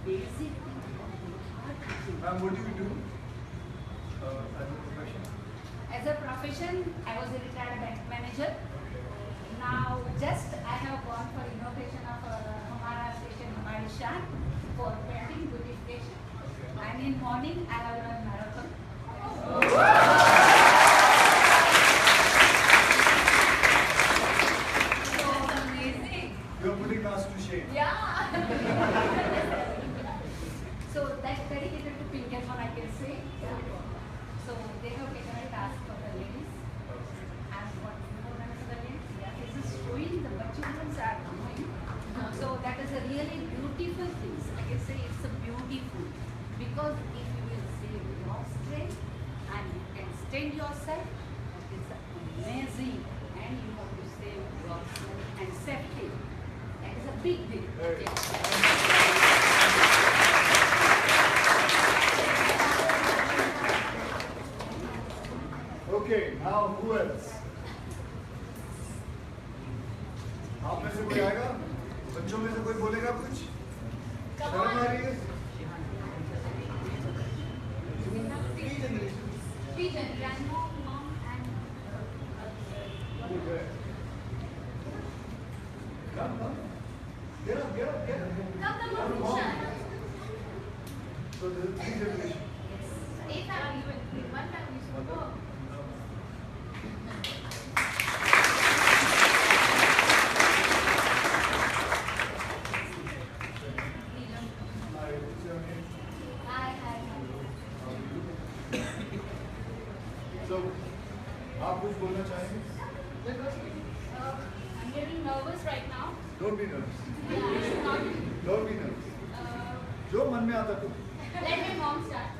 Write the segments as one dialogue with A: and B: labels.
A: basic.
B: Ma'am, what do you do as a profession?
A: As a profession, I was a retired bank manager. Now, just I have gone for inauguration of Hamara station, Hamari Shan, for painting beautification. And in morning, I have run marathon. So amazing.
B: You're putting us to shame.
A: Yeah. So that's dedicated to Pinkerton, I can say. So they have taken a task for the ladies. And what more than for the ladies? Yeah, this is showing the achievements are doing. So that is a really beautiful thing. I can say it's a beautiful because if you will save your strength and you can extend yourself, that is amazing. And you have to save yourself and safety. That is a big deal.
B: Very. Okay, now who else? आप में से कोई आएगा? बच्चों में से कोई बोलेगा कुछ? शर्म आ रही है?
A: Pigeon, grandma, mom, and
B: Okay. Come, come. Get up, get up, get up.
A: Come,
B: Come on. So there is 3 generations.
A: eight family, one family.
B: Hi, what's your name?
A: Hi.
B: So, आप कुछ बोलना चाहेंगे?
A: I'm getting nervous right now.
B: Don't be nervous.
A: Not,
B: Don't be nervous. जो मन में आता तुम.
A: let my mom start.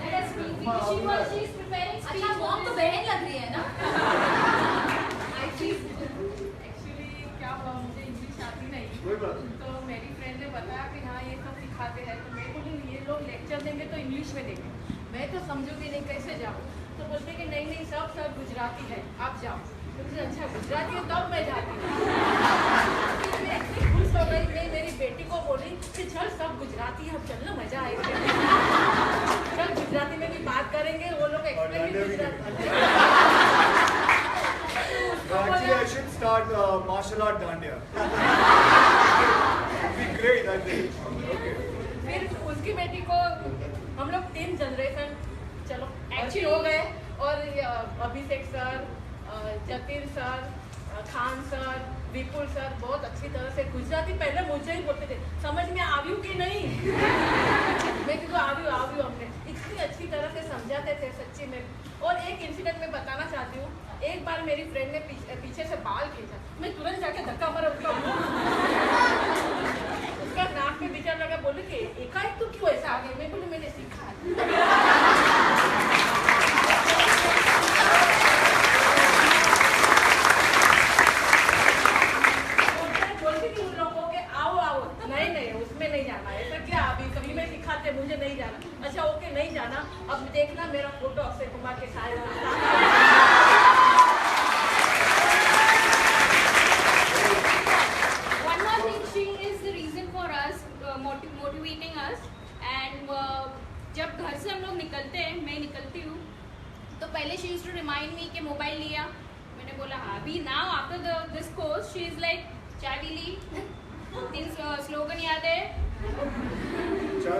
A: Let us speak because she is preparing speech.
C: अच्छा मॉम तो बहन लग रही है ना?
D: एक्चुअली क्या हुआ मुझे इंग्लिश आती नहीं
B: कोई बात नहीं.
D: तो मेरी फ्रेंड ने बताया कि हाँ ये सब सिखाते हैं तो मैं बोली ये लोग लेक्चर देंगे तो इंग्लिश में देंगे मैं तो समझूंगी नहीं कैसे जाऊँ तो बोलते कि नहीं सब गुजराती है आप जाओ तो मुझे अच्छा गुजराती है तब मैं जाती हूँ फिर मैं इतनी खुश हो गई मैं मेरी बेटी को बोली कि चल सब गुजराती है अब चल ना मजा आएगा चल गुजराती में भी बात करेंगे वो लोग एक्सप्लेन भी Gujarati
B: Actually, I should start martial art dandiya. It'd be great, I think. Okay.
D: फिर उसकी बेटी को हम लोग 3 जनरेशन चलो अच्छी हो गए और Abhishek sir Jatin sir Khan sir Vipul sir बहुत अच्छी तरह से गुजराती पहले मुझे ही बोलते थे समझ में आवी कि नहीं मैं क्योंकि आवी हमने इतनी अच्छी तरह से समझाते थे सच्ची में और एक इंसिडेंट मैं बताना चाहती हूँ एक बार मेरी फ्रेंड ने पीछे से बाल खींचा मैं तुरंत जाके धक्का मारा उसका नाक में विचार लगा बोले कि एकाएक तो क्यों ऐसा आ गया मैं बोली मैंने सीखा है बोलती थी उन लोगों के आओ नहीं उसमें नहीं जाना ऐसा क्या अभी कभी मैं सिखाते मुझे नहीं जाना अच्छा ओके नहीं जाना अब देखना मेरा फोटो अक्षय कुमार के साथ
C: One more thing, she is the reason for us, motivating us. And जब घर से हम लोग निकलते हैं, मैं निकलती हूँ, तो पहले she used to remind me कि मोबाइल लिया, मैंने बोला हाँ अभी now after this course she is like चाय भी ली, 3 स्लोगन याद है?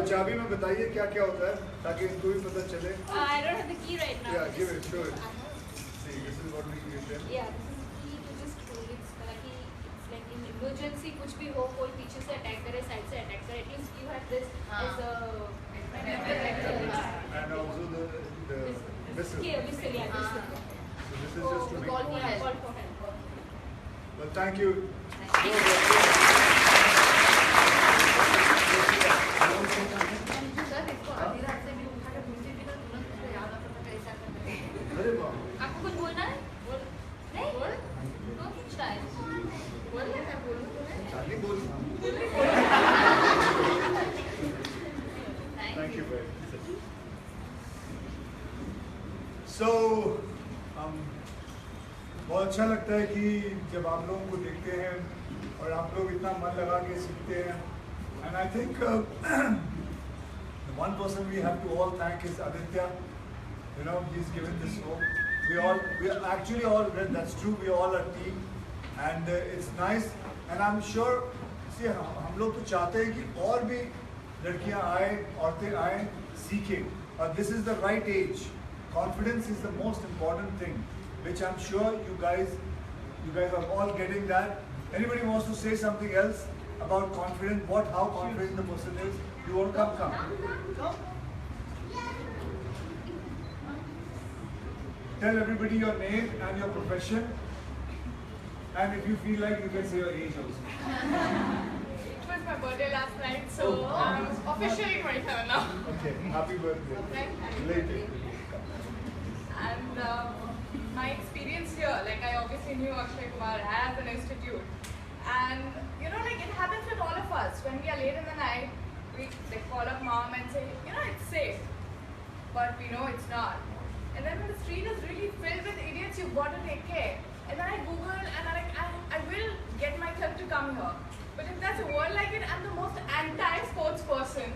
B: चाबी में बताइए क्या क्या होता है ताकि इनको भी पता चले.
C: I don't have the key right now.
B: Yeah, give it, show it. See, this is what we give them.
C: Yeah, this is the key to this tool. It's like in emergency कुछ भी हो कोई पीछे से attack करे side से attack करे at least you have this as a
B: And also the whistle.
C: yeah whistle yeah whistle.
B: So this is just to make.
C: Call for help.
B: Well, thank you.
D: Sir इसको आधी रात से भी उठा के पूछे भी ना तुरंत उसको याद आता था कैसा करते हैं
B: अरे वाह.
C: आपको कुछ बोलना है?
D: बोल
C: नहीं?
D: बोल
C: तो पूछता है.
D: बोल ना मैं बोलूँ तुम्हें
B: चार्ली बोल. Thank you very much. So, बहुत अच्छा लगता है कि जब आप लोगों को देखते हैं और आप लोग इतना मन लगा के सीखते हैं And I think the one person we have to all thank is Aditya. You know, he's given this role. We are actually all, that's true, we all a team. And it's nice. And I'm sure, see, हम लोग तो चाहते हैं कि और भी लड़कियां आए, औरतें आए, सीखें. This is the right age. Confidence is the most important thing, which I'm sure you guys are all getting that. Anybody wants to say something else about confidence? How confident the person is? You won't come. Tell everybody your name and your profession, and if you feel like, you can say your age also.
D: It was my birthday last night, so I'm officially 27 now.
B: Okay, happy birthday.
D: Thank you.
B: Related.
D: And my experience here, like I obviously knew Akshay Kumar as an institute, and you know, like it happens with all of us. When we are late in the night, we call up mom and say, you know, it's safe, but we know it's not. And then when the street is really filled with idiots, you've got to take care. And then I Google and I will get myself to come here. But if there's a word like it, I'm the most anti-sports person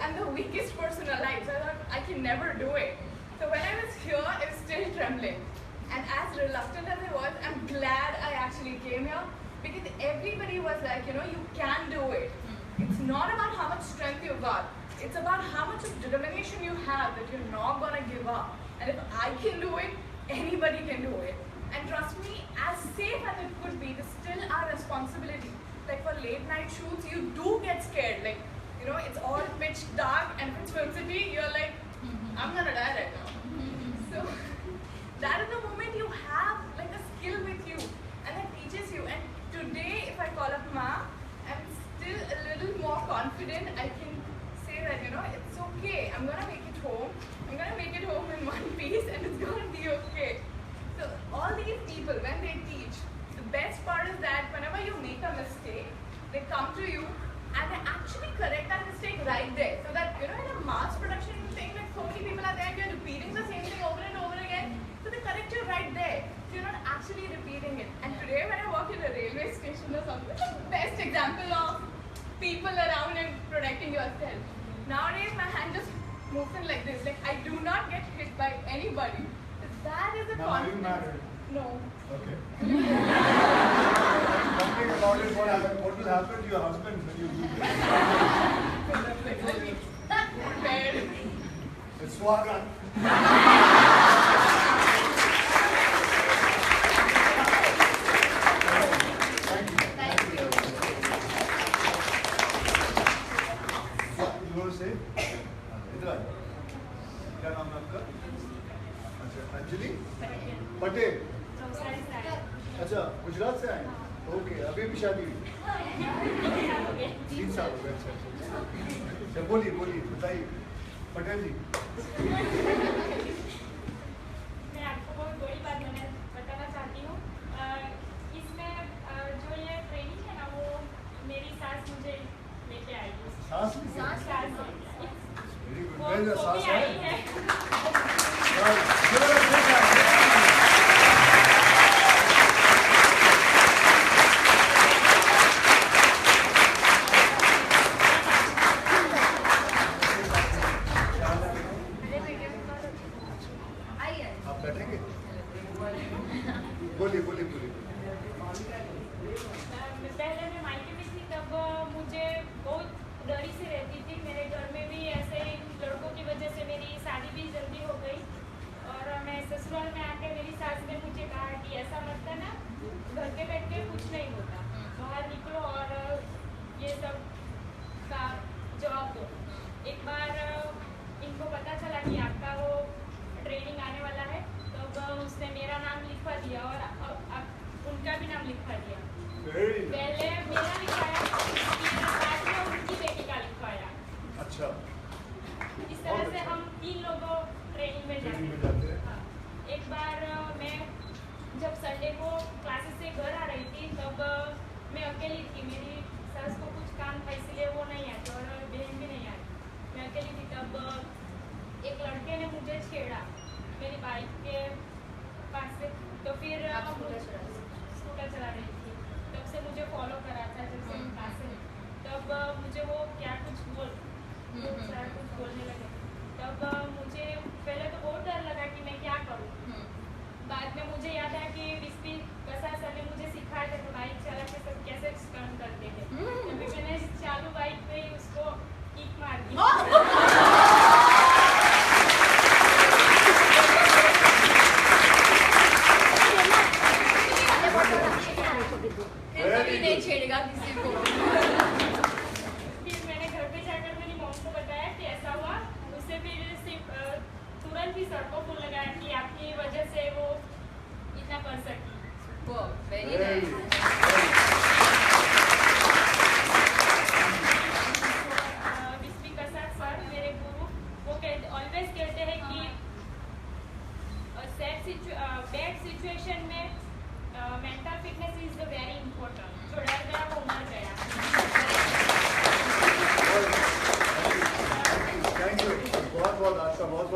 D: and the weakest person alive. So I thought I can never do it. So when I was here, I was still trembling. And as reluctant as I was, I'm glad I actually came here because everybody was like, you know, you can do it. It's not about how much strength you got. It's about how much of determination you have that you're not going to give up. And if I can do it, anybody can do it. And trust me, as safe as it could be, it's still our responsibility. Like for late night shoots, you do get scared. Like, you know, it's all pitch dark and if it's Film City, you're like, I'm gonna die right now. So that is the moment you have like a skill with you and that teaches you. And today, if I call up Ma, I'm still a little more confident. I can say that, you know, it's okay. I'm gonna make it home. I'm gonna make it home in one piece and it's gonna be okay. So all these people, when they teach, the best part is that whenever you make a mistake, they come to you and they actually correct that mistake right there. So that, you know, in a mass production thing, like so many people are there, you're repeating the same thing over and over again. So they correct you right there. So you're not actually repeating it. And today when I walk in a railway station or something, it's the best example of people around and protecting yourself. Nowadays my hand just moves in like this. Like I do not get hit by anybody. That is a
B: Now, are you married?
D: No.
B: Okay. Something about it, what will happen to your husband when you do this?
D: Bed.
B: It's Swagat.
A: Thank you.
B: What you want to say? इधर आइए. क्या नाम है आपका? अच्छा, अंजलि? पटेल. अच्छा, गुजरात से आए? ओके, अभी भी शादी हुई? 3 साल हो गए. अच्छा, बोलिए बताइए. पटेल जी.
C: मैं आपको बहुत बड़ी बात बताना चाहती हूँ. इसमें जो ये ट्रेनिंग है ना, वो मेरी सास मुझे लेके आई है.
B: सास भी?
C: सास
B: वेरी गुड.
C: वो
B: मेरा
C: भी
B: सास
C: आई
B: है.
C: है.
A: आइए.
B: आप बैठेंगे? बोलिए.
C: पहले मैं मायके में थी तब मुझे बहुत डरी से रहती थी. मेरे घर में भी ऐसे लड़कों की वजह से मेरी शादी भी जल्दी हो गई और मैं ससुराल में आके मेरी सास ने मुझे कहा कि ऐसा मत करना, घर के बैठ के कुछ नहीं होता, बाहर निकलो और ये सब का जवाब दो. एक बार इनको पता चला कि आपका वो ट्रेनिंग आने वाला है, तब उसने मेरा नाम लिखवा दिया और अब उनका भी नाम लिखवा दिया. पहले मेरा लिखवाया, बाद में उनकी बेटी का लिखवाया.
B: अच्छा.
C: इस तरह से हम 3 लोगों ट्रेनिंग में जाते हैं. हाँ. एक बार मैं जब संडे को क्लासेस से घर आ रही थी, तब मैं अकेली थी. मेरी सास को कुछ काम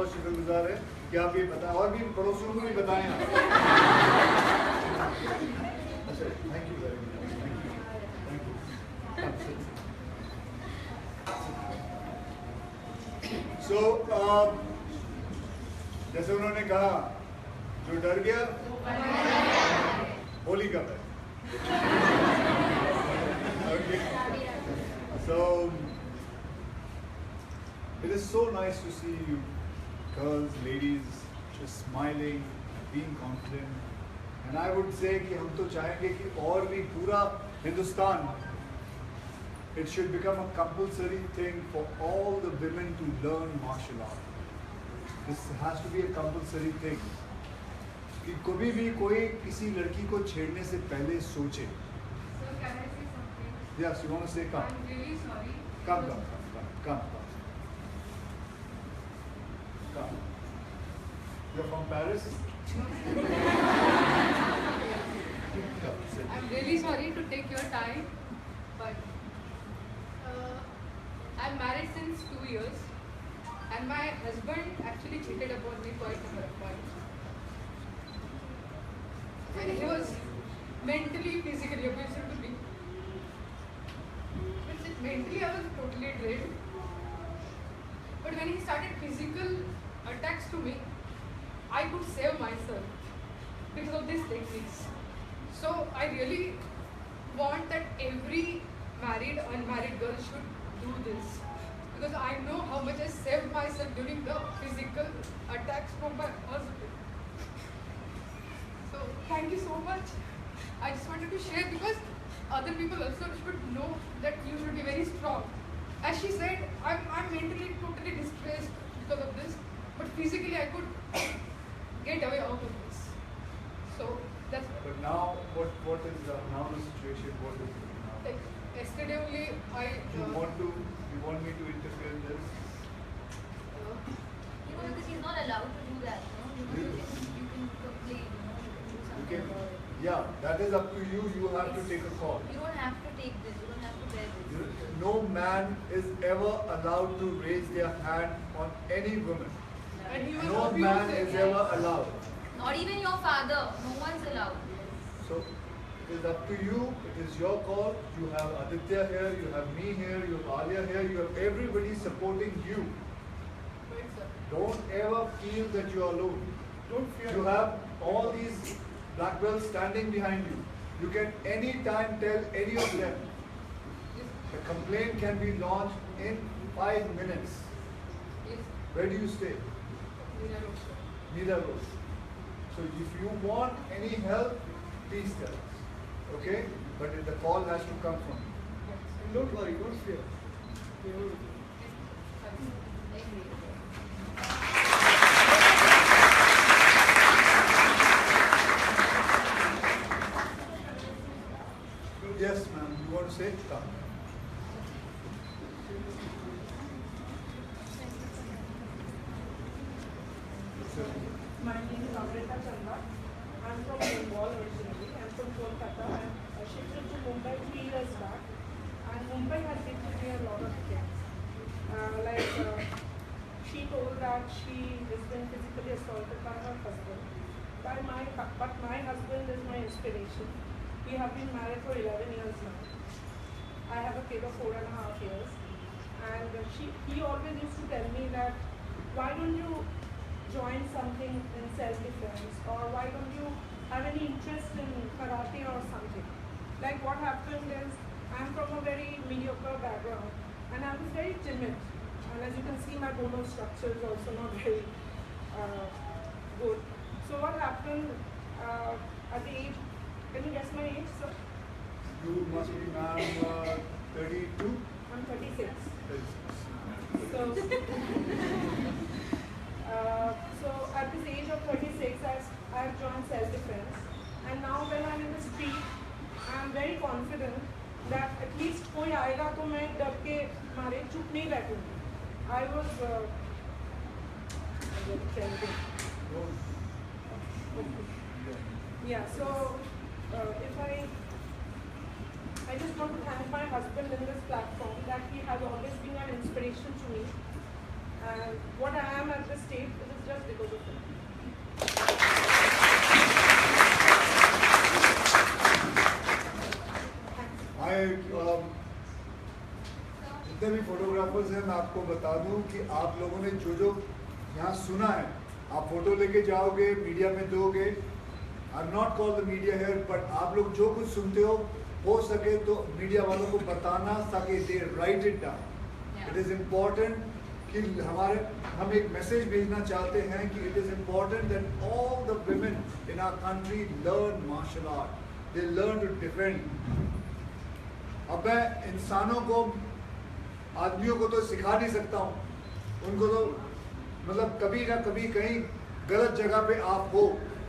B: बहुत शुक्रगुजार है कि आप ये बताएं और भी पड़ोसियों को भी बताएं आप। अच्छा, thank you very much, thank you. So जैसे उन्होंने कहा, जो डर गया होली कब है? Okay. So it is so nice to see you girls, ladies, just smiling, being confident. And I would say कि हम तो चाहेंगे कि और भी पूरा Hindustan, it should become a compulsory thing for all the women to learn martial art. This has to be a compulsory thing. कि कभी भी कोई किसी लड़की को छेड़ने से पहले सोचे.
E: So can I say something?
B: Yes, you want to say come.
E: I'm really sorry.
B: Come. You're from Paris?
E: I'm really sorry to take your time, but I'm married since 2 years, and my husband actually cheated upon me quite a number of times. And he was mentally, physically abusive to me. But mentally, I was totally drained. But when he started physical attacks to me, I could save myself because of these techniques. So I really want that every married, unmarried girl should do this, because I know how much I saved myself during the physical attacks from my husband. So thank you so much. I just wanted to share because other people also should know that you should be very strong. As she said, I'm mentally totally distressed because of this, but physically I could get away out of this. So that's
B: But now, what is now the situation? What is it now?
E: like yesterday only I
B: You want me to interfere in this?
A: Because he's not allowed to do that, no? You can complain, you know, you can do
B: You
A: something
B: can,
A: about it.
B: yeah, that is up to you. You have to take a call.
A: You don't have to take this, you don't have to bear this.
B: No man is ever allowed to raise their hand on any woman.
E: and he was
B: No man
E: abusive.
B: is ever allowed.
A: Not even your father, no one's allowed.
B: So it is up to you. It is your call. You have Aditya here. You have me here. You have Alia here. You have everybody supporting you.
E: Right, sir.
B: Don't ever feel that you are alone. Don't fear. You have all these black belts standing behind you. You can anytime tell any of them. The complaint can be launched in 5 minutes.
E: Yes.
B: Where do you stay?
E: Nina Road, sir.
B: Neither road. So if you want any help, please tell us. Okay? But the call has to come from you. Don't worry, don't fear. Yes, ma'am. You want to say? Come.
F: My name is Amrita Chanda. I'm from Bengal originally. I'm from Kolkata. I shifted to Mumbai 3 years back. And Mumbai has given me a lot of things. She told that she has been physically assaulted by her husband. But my husband is my inspiration. We have been married for 11 years now. I have a kid of 4.5 years. And he always used to tell me that, why don't you join something in self-defense, or why don't you have any interest in karate or something. Like what happened is, I'm from a very mediocre background and I was very timid, and as you can see my bone structure is also not very good. So what happened at the age, can you guess my age, sir?
B: You must be, ma'am, 32?
F: I'm 36.
B: 36.
F: So at this age of 36, I have joined self-defense, and now when I'm in the street, I'm very confident that at least कोई आएगा तो मैं डर के मारे चुप नहीं बैठूंगी. I was yeah. So if I just want to thank my husband in this platform, that he has always been an inspiration to me. And what I am at this stage, it is just because of them.
B: जितने भी photographers हैं मैं आपको बता दूं कि आप लोगों ने जो जो यहाँ सुना है, आप फोटो लेके जाओगे, मीडिया में दोगे. I am not call the media here, but आप लोग जो कुछ सुनते हो सके तो मीडिया वालों को बताना ताकि they write it down. It is important कि हम एक मैसेज भेजना चाहते हैं कि it is important that all the women in our country learn martial art. They learn to defend. अब मैं इंसानों को, आदमियों को तो सिखा नहीं सकता हूँ, उनको तो मतलब कभी ना कभी कहीं गलत जगह पे आप हो,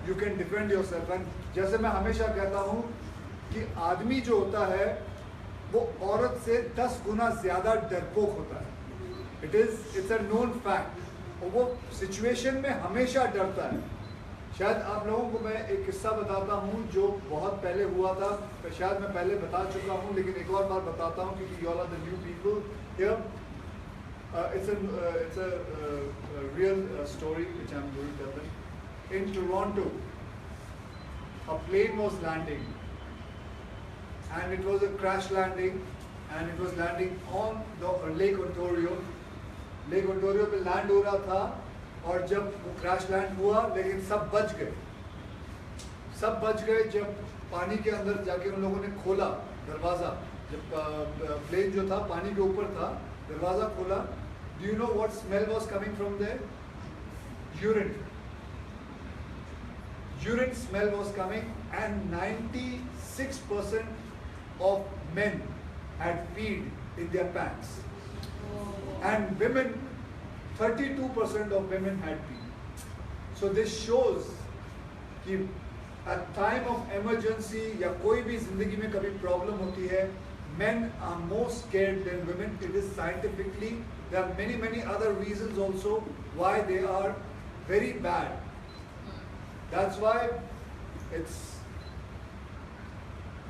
B: you can defend your self. And जैसे मैं हमेशा कहता हूँ कि आदमी जो होता है वो औरत से 10 गुना ज़्यादा डरपोक होता है. It's a known fact. और वो सिचुएशन में हमेशा डरता है. शायद आप लोगों को मैं एक किस्सा बताता हूँ जो बहुत पहले हुआ था. शायद मैं पहले बता चुका हूँ लेकिन एक और बार बताता हूँ क्योंकि you all are the new people here. It's a real story which I'm going to tell. In Toronto, a plane was landing, and it was a crash landing, and it was landing on the Lake Ontario. Lake Ontario पे land हो रहा था और जब वो crash land हुआ लेकिन सब बच गए. सब बच गए जब पानी के अंदर जाके उन लोगों ने खोला दरवाज़ा. जब प्लेन जो था पानी के ऊपर था, दरवाज़ा खोला. Do you know what smell was coming from there? Urine. Urine smell was coming, and 96% of men had peed in their pants. And women, 32% of women had peed. So this shows कि at time of emergency या कोई भी जिंदगी में कभी problem होती है, men are more scared than women. It is scientifically. There are many other reasons also why they are very bad. That's why it's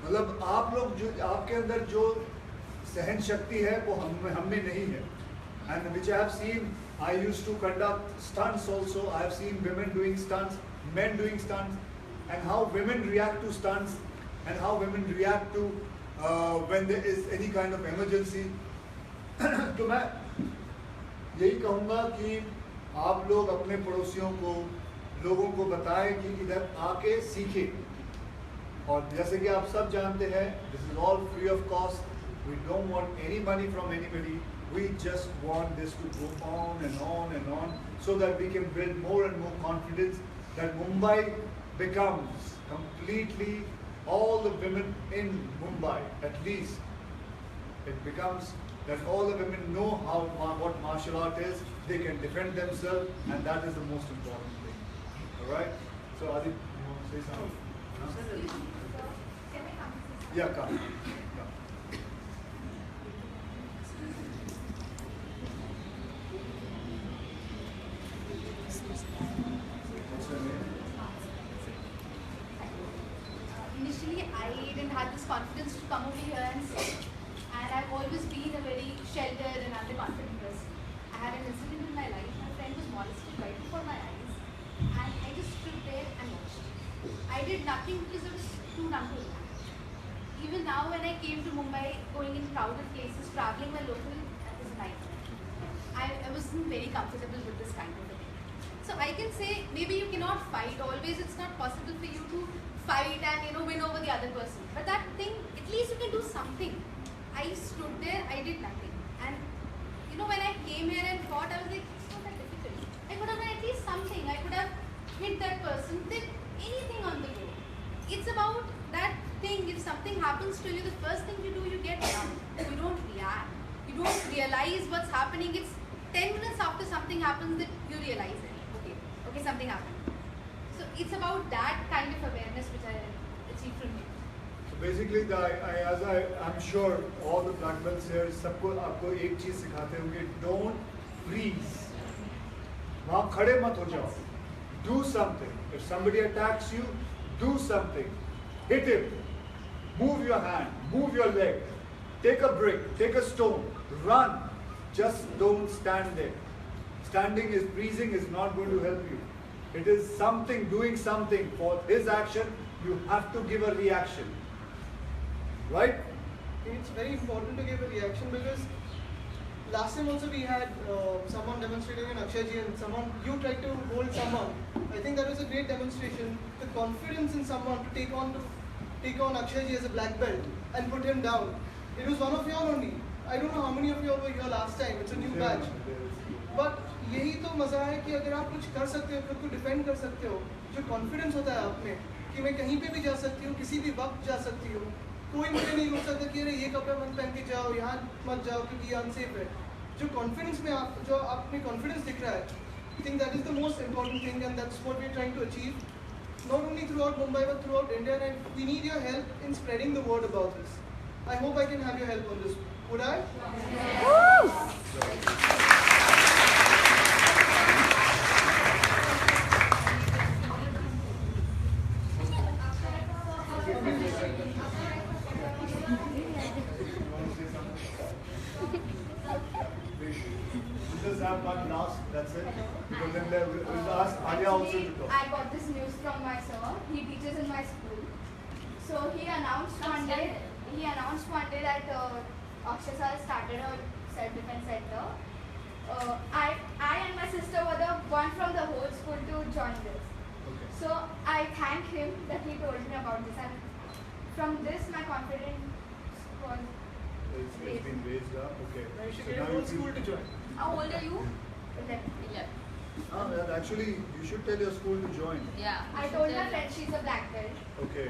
B: मतलब आप लोग जो आपके अंदर जो सहन शक्ति है वो हम में नहीं है. And which I have seen, I used to conduct stunts also. I have seen women doing stunts, men doing stunts, and how women react to stunts, and how women react to when there is any kind of emergency. तो मैं यही कहूँगा कि आप लोग अपने पड़ोसियों को, लोगों को बताएं कि इधर आके सीखें. और जैसे कि आप सब जानते हैं, this is all free of cost. We don't want any money from anybody. We just want this to go on and on and on, so that we can build more and more confidence that Mumbai becomes completely, all the women in Mumbai, at least it becomes that all the women know what martial art is. They can defend themselves, and that is the most important thing. All right. So Adi, you want to say something? Yeah, come.
A: Initially, I didn't have this confidence to come over here and say, and I've always been a very sheltered and underconfident person. I had an incident in my life. My friend was molested right before my eyes, and I just stood there and watched. I did nothing because I was too numb to react. Even now, when I came to Mumbai, going in crowded places, traveling my local, that was a nightmare. I wasn't very comfortable with this kind of a thing. So I can say maybe you cannot fight. Always, it's not possible for you to fight and win over the other person. But that thing, at least you can do something. I stood there, I did nothing. And when I came here and fought, I was like, it's not that difficult. I could have done at least something. I could have hit that person, did anything on the go. It's about that thing. If something happens to you, the first thing you do, you get down. You don't react. You don't realize what's happening. It's 10 minutes after something happens that you realize it. Okay, something happened. So it's about that kind of awareness which I achieved from you.
B: So basically, I'm sure all the black belts here, सबको आपको एक चीज सिखाते होंगे, don't freeze. वहाँ खड़े मत हो जाओ. Do something. If somebody attacks you, do something. Hit him. Move your hand. Move your leg. Take a brick. Take a stone. Run. Just don't stand there. standing is freezing is not going to help you. It is something, doing something. For his action, you have to give a reaction. Right?
G: It's very important to give a reaction because last time also we had someone demonstrating in Akshay and someone, you tried to hold someone. I think that was a great demonstration. The confidence in someone to take on Akshay as a black belt and put him down. It was one of y'all only. I don't know how many of y'all were here last time. It's a new batch. But यही तो मजा है कि अगर आप कुछ कर सकते हो, खुद को डिफेंड कर सकते हो, जो कॉन्फिडेंस होता है आप में कि मैं कहीं पे भी जा सकती हूँ, किसी भी वक्त जा सकती हूँ, कोई मुझे नहीं रोक सकता कि अरे ये कपड़ा मत पहन के जाओ, यहाँ मत जाओ क्योंकि ये अनसेफ है. जो कॉन्फिडेंस में जो आप में कॉन्फिडेंस दिख रहा है, I think that is the most important thing and that's what we are trying to achieve. Not only throughout Mumbai but throughout India, and we need your help in spreading the word about this. I hope I can have your help on this. Would I?
B: Just have one last, that's it. Because then we'll ask Alia also to talk.
A: I got this news from my sir. He teaches in my school. So he announced one day that Akshay sir started a self-defense center. I and my sister were the one from the whole school to join this.
B: Okay.
A: So I thank him that he told me about this, and from this my confidence was
B: It's been raised up. Okay.
G: Now you should
B: So
G: get
B: now
G: your whole
B: you
G: school to join.
C: How old are you?
A: 11.
B: Actually, you should tell your school to join.
C: Yeah.
A: I told my friend she's a black belt,
B: Okay.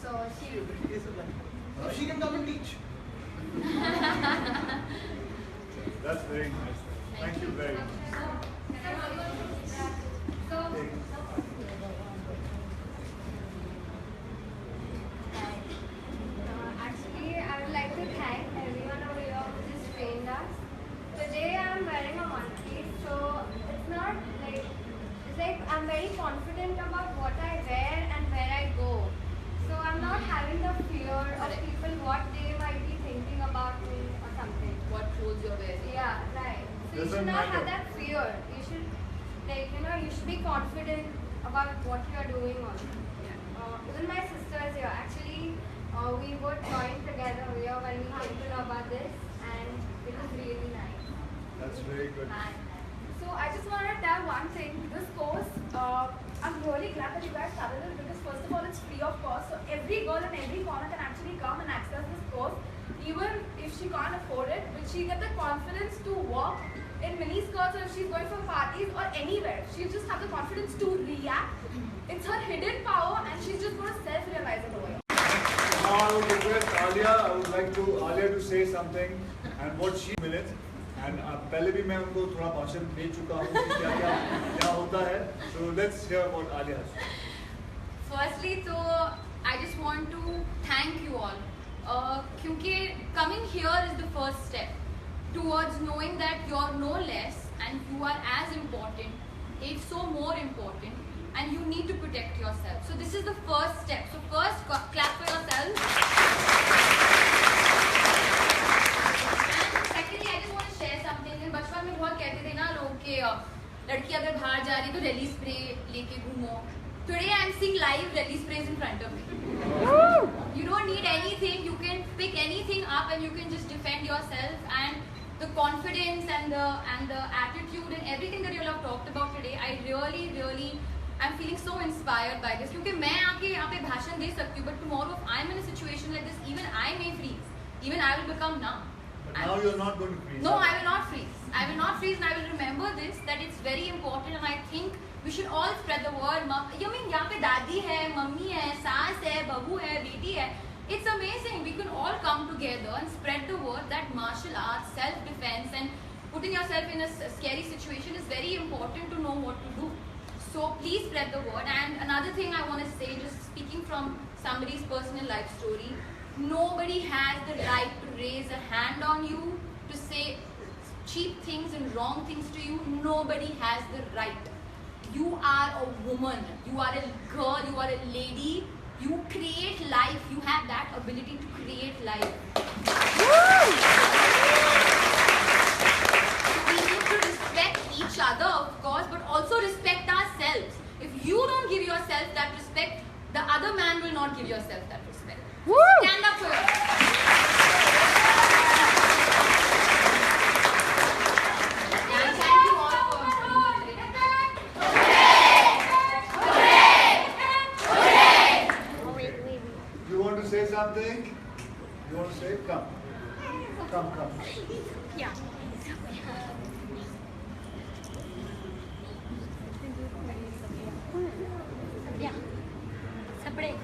A: so she.
G: Yes, so she can come and teach.
B: That's very nice. Thank you very much.
H: Actually, I would like to thank everyone over here who just trained us. Today I'm wearing a one piece, so it's not like, it's like I'm very confident about what I wear and where I go. So I'm not having the fear of people what they might be thinking about me or something.
C: What clothes you're wearing?
H: Yeah, right. So you
B: Doesn't
H: should not
B: matter.
H: have that fear. You should, like, you should be confident about what you are doing also. Even my sister is here. Actually, we both joined together here when we came to know about this, and it was really nice.
B: That's very good.
A: So I just want to tell one thing. This course, I'm really glad that you guys started it because first of all, it's free of cost. So every girl in every corner can actually come and access this course, even if she can't afford it. But she get the confidence to walk in mini skirts, or if she's going for parties or anywhere, she'll just have the confidence to react. It's her hidden power, and she's just going to self-realize it over here.
B: Now I would request Alia. I would like Alia to say something and what she minutes. And पहले भी मैं उनको थोड़ा भाषण दे चुका हूँ कि क्या होता है. So let's hear what Alia has.
C: Firstly, so I just want to thank you all. क्योंकि coming here is the first step towards knowing that you're no less and you are as important, if so more important, and you need to protect yourself. So this is the first step. So first, clap for yourselves. And secondly, I just want to share something. बचपन में बहुत कहते थे ना लोग कि लड़की अगर बाहर जा रही है तो रेली स्प्रे लेके घूमो. Today I am seeing live rally sprays in front of me. You don't need anything. You can pick anything up and you can just defend yourself. And the confidence and the attitude and everything that you all have talked about today, I really I'm feeling so inspired by this. क्योंकि मैं आके यहाँ पे भाषण दे सकती हूँ, but tomorrow if I'm in a situation like this, even I may freeze. Even I will become numb.
B: But now you're not going to freeze.
C: No, I will not freeze. I will not freeze, and I will remember this, that it's very important, and I think we should all spread the word. You mean यहाँ पे दादी है, mummy है, सास है, बहू है, बेटी है. It's amazing. We can all come together and spread the word that martial arts, self-defense, and putting yourself in a scary situation is very important to know what to do. So please spread the word. And another thing I want to say, just speaking from somebody's personal life story, nobody has the right to raise a hand on you, to say cheap things and wrong things to you. Nobody has the right. You are a woman, you are a girl, you are a lady. You create life. You have that ability to create life. We need to respect each give yourself that respect. Stand up for yourself. And thank you all for
B: You want to say something? You want to say? Come. Come, come.
C: Yeah. Yeah. Separate.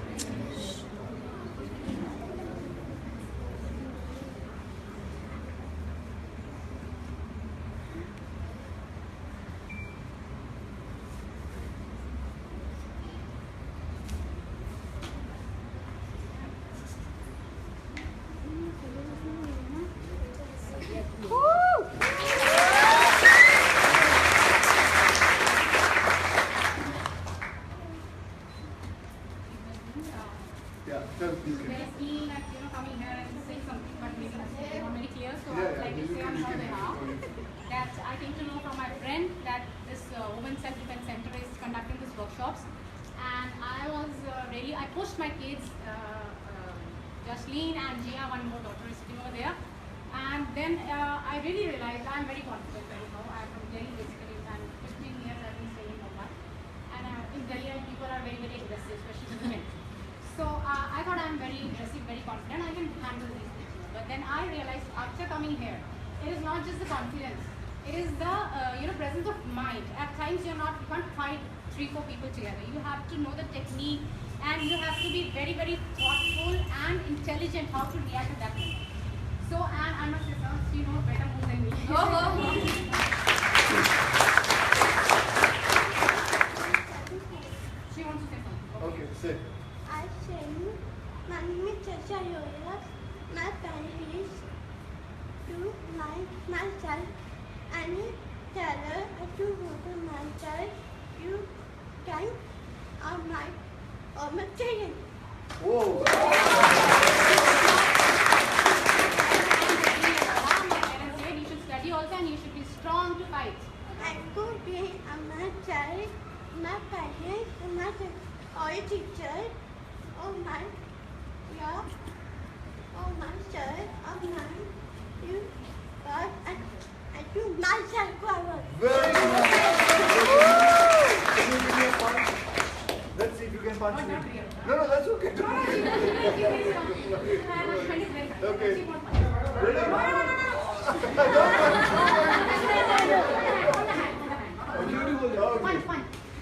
B: Yeah, tell you can.
A: There's been like, coming here and saying something, but maybe not very clear. So
B: Yeah,
A: I would like to
B: you
A: say
B: can-
A: on
B: you
A: her
B: can-
A: behalf that I came to know from my friend that this Women's Self-Defense Center is conducting these workshops. And I was I pushed my kids, Jasleen and Jia, one more daughter is sitting over there. And then I really realized I'm very confident right now. I'm from Delhi basically, and 15 years I've been staying in Mumbai. And in Delhi, people are very, very aggressive, especially women. So I thought I'm very aggressive, very confident, I can handle these things. But then I realized after coming here, it is not just the confidence, it is the presence of mind. At times you can't fight 3-4 people together. You have to know the technique and you have to be very, very thoughtful and intelligent how to react to that moment. So, and I must say, sir, she knows better moves than me. She wants to say something.
B: Okay, say.
H: I think my name is Chacha Yoya. My parents to myself and tell her to go to myself. You can my chicken.
B: Whoa.
A: My parents said you should study also and you should be strong to fight.
H: I could be my child, my parents, my all teacher, oh my, yeah, oh my child, oh my, you, God, I do myself forward.
B: Very good. Can you give me a punch? Let's see if you can punch me. No, that's okay. Okay. Ready? Okay.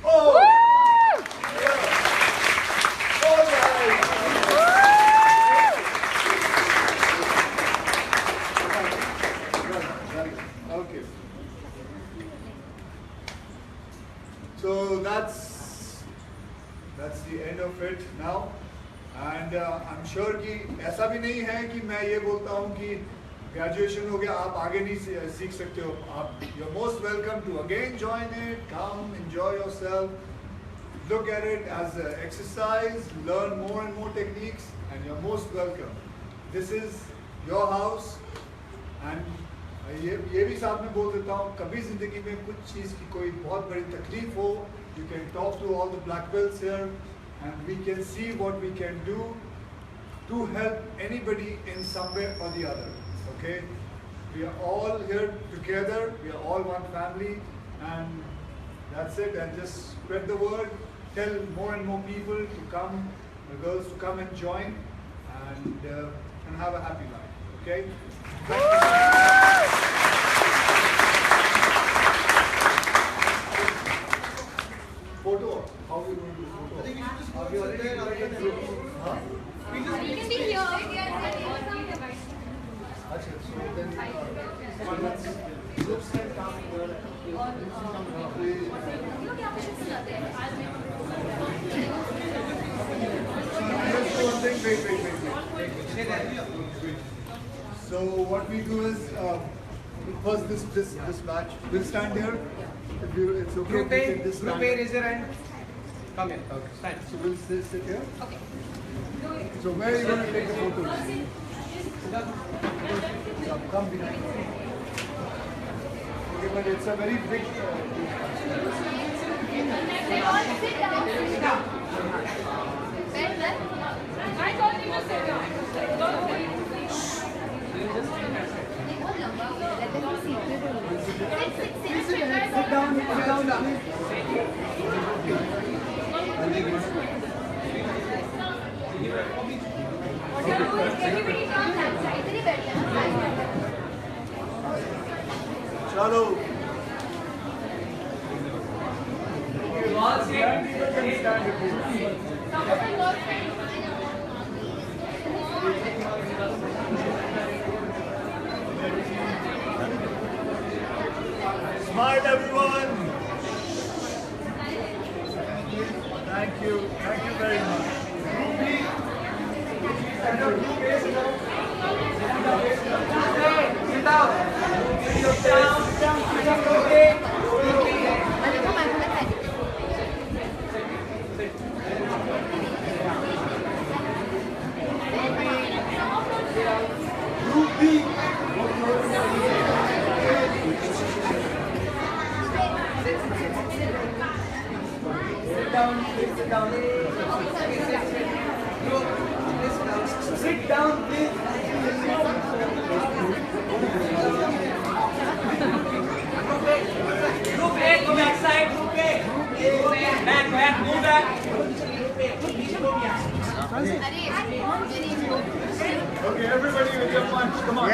B: Oh! Yeah. All right. Okay. So that's the end of it now. And I'm sure कि ऐसा भी नहीं है कि मैं ये बोलता हूँ कि ग्रेजुएशन हो गया आप आगे नहीं सीख सकते हो आप you're most welcome to again join it, come enjoy yourself, look at it as an exercise, learn more and more techniques, and you're most welcome. This is your house, and ये भी साथ में बोल देता हूँ कभी जिंदगी में कुछ चीज़ की कोई बहुत बड़ी तकलीफ हो, you can talk to all the black belts here, and we can see what we can do to help anybody in some way or the other. Okay, we are all here together. We are all one family, and that's it. And just spread the word. Tell more and more people to come, the girls to come and join, and have a happy life. Okay. Photo. How are we going to do photo?
G: I think we should just
B: Are
G: go
B: we
G: sit
B: already
G: there
B: doing
G: and
B: it? Huh?
G: we just
C: You can be here.
B: Achha, so then groups can come here. Let's do one thing. Wait. So what we do is first this batch. We'll stand here. If it's okay.
I: Group
B: we
I: A,
B: can just
I: Group
B: stand.
I: A, raise your hand. Come here.
B: Okay.
I: Stand.
B: So we'll sit here. Okay. So where are you going to take the photos? So come behind. Okay, but it's a very big.
H: Sit down.
E: I thought he was saying
G: Sit down,
H: Everybody turn that side. इतनी बैठ जाना.
B: Chalo. Smile, everyone. Thank you. Thank you very much.
G: Sit down, please.
J: Group A, go back side. Group A. Back, move back.
B: Okay, everybody with your punch. Come on.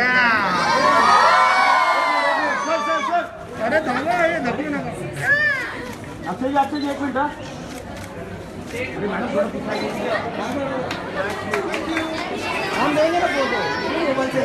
I: अरे धागा आहे धकू नका
J: अक्षय एक minute
G: हम देंगे ना फोटो मोबाइल से